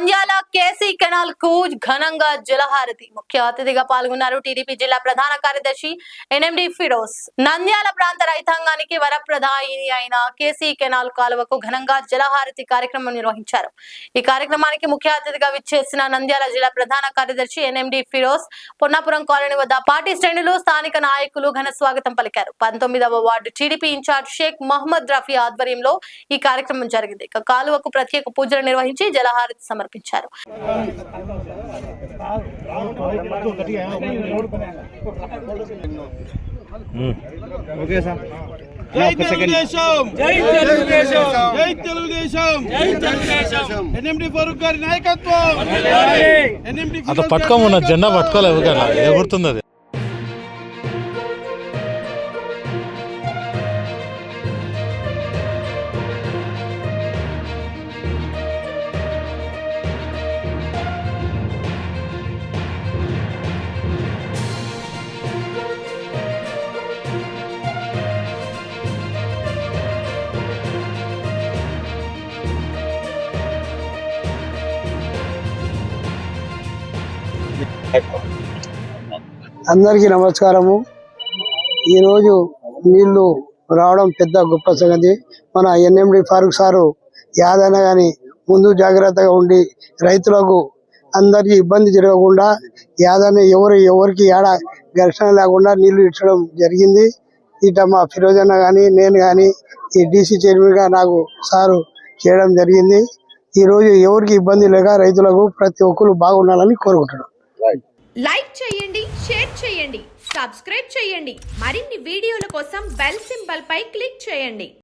Nandyal KC canal కు ఘనంగా జలహారతి ముఖ్య అతిథిగా పాల్గొన్నారు టీడీపీ జిల్లా ప్రధాన కార్యదర్శి ఎన్ఎండి ఫిరోజ్. నంద్యాల ప్రాంత రైతాంగానికి వరప్రదాయిని అయిన కేసీ కెనాల్ కాలువకు ఘనంగా జలహారతి కార్యక్రమం నిర్వహించారు. ఈ కార్యక్రమానికి ముఖ్య అతిథిగా విచ్చేసిన నంద్యాల జిల్లా ప్రధాన కార్యదర్శి ఎన్ఎండి ఫిరోజ్ పొన్నాపురం కాలనీ వద్ద పార్టీ శ్రేణులు స్థానిక నాయకులు ఘన స్వాగతం పలికారు. 19వ ward TDP incharge Sheikh Mohammed Rafi ఆధ్వర్యంలో ఈ కార్యక్రమం జరిగింది. కాలువకు ప్రత్యేక పూజలు నిర్వహించి జలహారతి సమర్పించారు. అట్లా పట్టుకోమన్న జెండా పట్టుకోలేవు కదా, ఎగురుతుంది అది. అందరికీ నమస్కారము. ఈరోజు నీళ్లు రావడం పెద్ద గొప్ప సంగతి. మన ఎన్ఎండి ఫారూక్ సారు యాదైనా కానీ ముందు జాగ్రత్తగా ఉండి రైతులకు అందరికీ ఇబ్బంది జరగకుండా యాదైనా ఎవరికి ఏడ ఘర్షణ లేకుండా నీళ్లు ఇచ్చడం జరిగింది. ఇట మా ఫిరోజ్ అన్న కానీ నేను కానీ ఈ డీసీ చైర్మన్గా నాకు సారు చేయడం జరిగింది. ఈరోజు ఎవరికి ఇబ్బంది లేక రైతులకు ప్రతి ఒక్కరు బాగుండాలని కోరుకుంటున్నాం. లైక్ చేయండి, షేర్ చేయండి, సబ్స్క్రైబ్ చేయండి. మరిన్ని వీడియోల కోసం బెల్ సింబల్ పై క్లిక్ చేయండి.